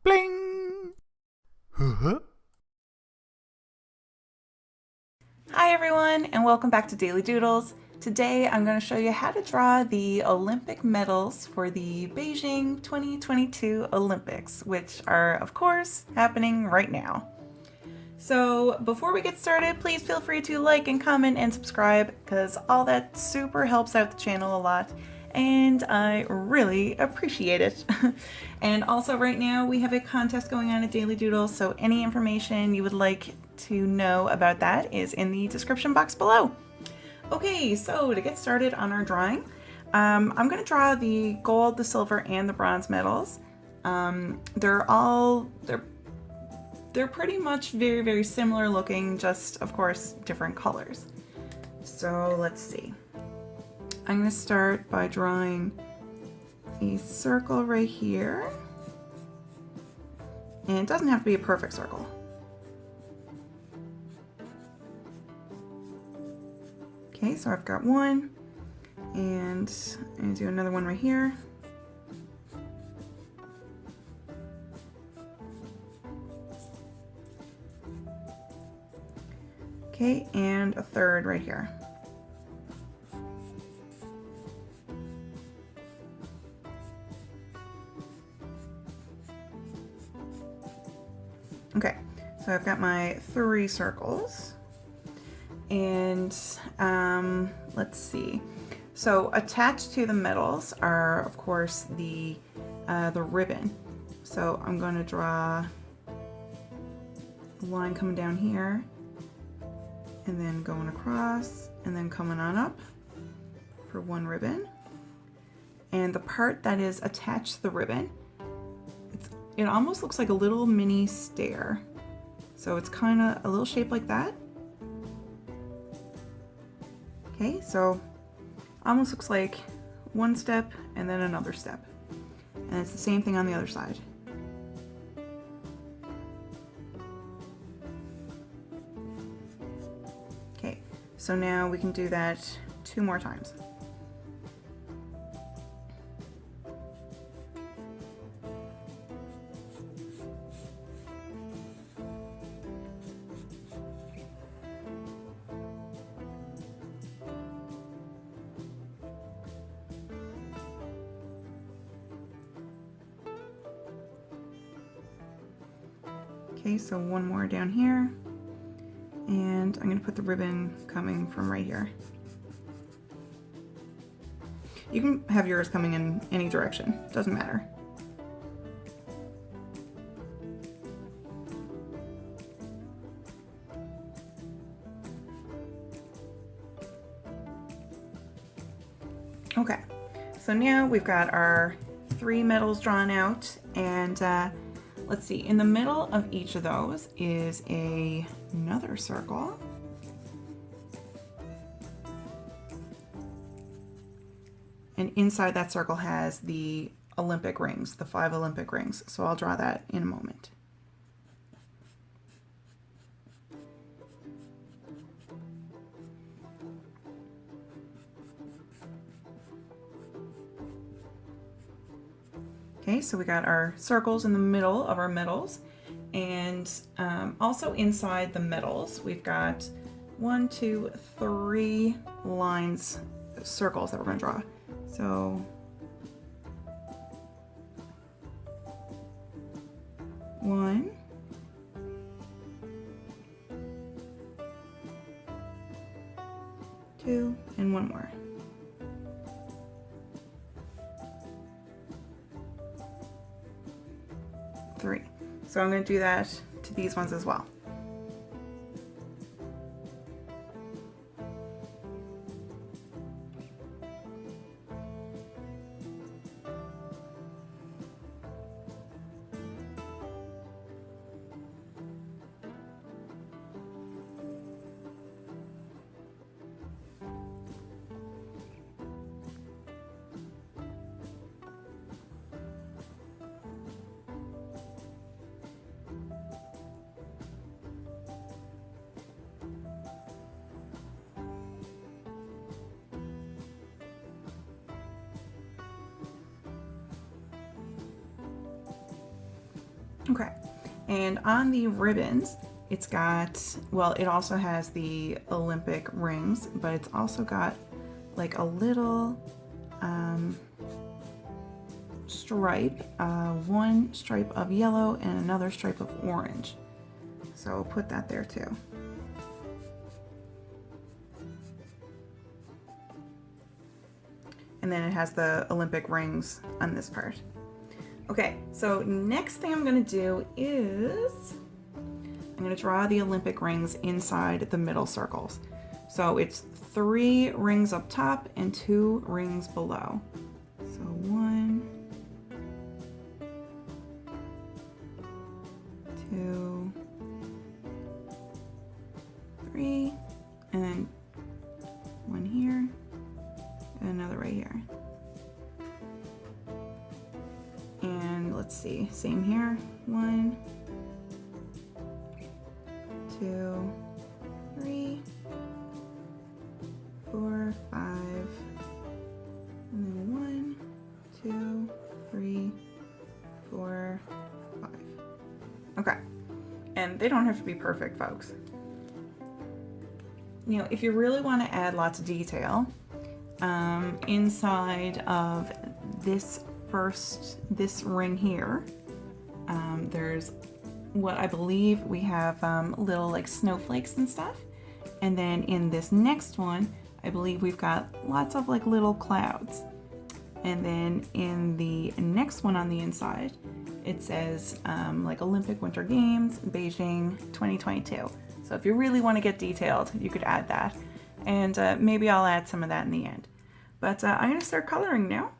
Bling! Huh? Hi everyone, and welcome back to Daily Doodles. Today I'm going to show you how to draw the Olympic medals for the Beijing 2022 Olympics, which are of course happening right now. So before we get started, please feel free to like and comment and subscribe because all that super helps out the channel a lot and I really appreciate it. And also right now we have a contest going on at Daily Doodles, so any information you would like to know about that is in the description box below. Okay, so to get started on our drawing, I'm going to draw the gold, the silver, and the bronze medals. They're pretty much very similar looking, just of course different colors. So let's see. I'm going to start by drawing a circle right here. And it doesn't have to be a perfect circle. Okay, so I've got one, and I'm going to do another one right here. Okay, and a third right here. Okay, so I've got my 3 circles, and let's see. So attached to the medals are, of course, the ribbon. So I'm going to draw a line coming down here, and then going across, and then coming on up for one ribbon. And the part that is attached to the ribbon, it almost looks like a little mini stair. So it's kind of a little shape like that. Okay, so almost looks like one step and then another step. And it's the same thing on the other side. Okay, so now we can do that 2 more times. Okay, so one more down here, and I'm going to put the ribbon coming from right here. You can have yours coming in any direction, doesn't matter. Okay, so now we've got our 3 medals drawn out, and let's see, in the middle of each of those is another circle. And inside that circle has the Olympic rings, the 5 Olympic rings. So I'll draw that in a moment. Okay, so we got our circles in the middle of our medals, and also inside the medals we've got 1, 2, 3 lines, circles that we're going to draw. So one, two, and one more. Three. So I'm going to do that to these ones as well. Okay, and on the ribbons, it's got, well, it also has the Olympic rings, but it's also got like a little stripe, one stripe of yellow and another stripe of orange. So I'll put that there too. And then it has the Olympic rings on this part. Okay, so next thing I'm gonna do is I'm gonna draw the Olympic rings inside the middle circles. So it's 3 rings up top and 2 rings below. So 1, 2, 3, and then 1 here and another right here. And let's see, same here. 1, 2, 3, 4, 5, and then 1, 2, 3, 4, 5. Okay, and they don't have to be perfect, folks. You know, if you really want to add lots of detail, inside of this ring here, there's what I believe we have little like snowflakes and stuff, and then in this next one I believe we've got lots of like little clouds, and then in the next one on the inside it says like Olympic Winter Games Beijing 2022. So if you really want to get detailed, you could add that, and maybe I'll add some of that in the end. But I'm going to start coloring now.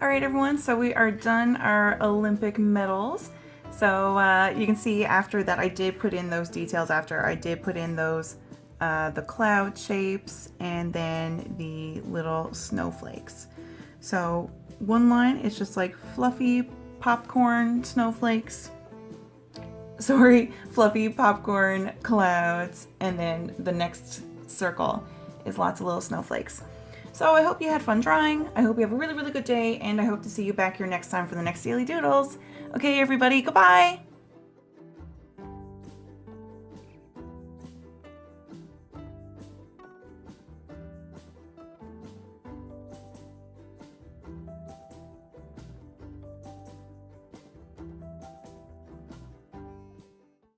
All right, everyone, so we are done our Olympic medals. So you can see after that I did put in those details after I did put in those the cloud shapes and then the little snowflakes. So one line is just like fluffy popcorn snowflakes. Sorry, fluffy popcorn clouds, and then the next circle is lots of little snowflakes. So I hope you had fun drawing. I hope you have a really, really good day, and I hope to see you back here next time for the next Daily Doodles. Okay, everybody, goodbye!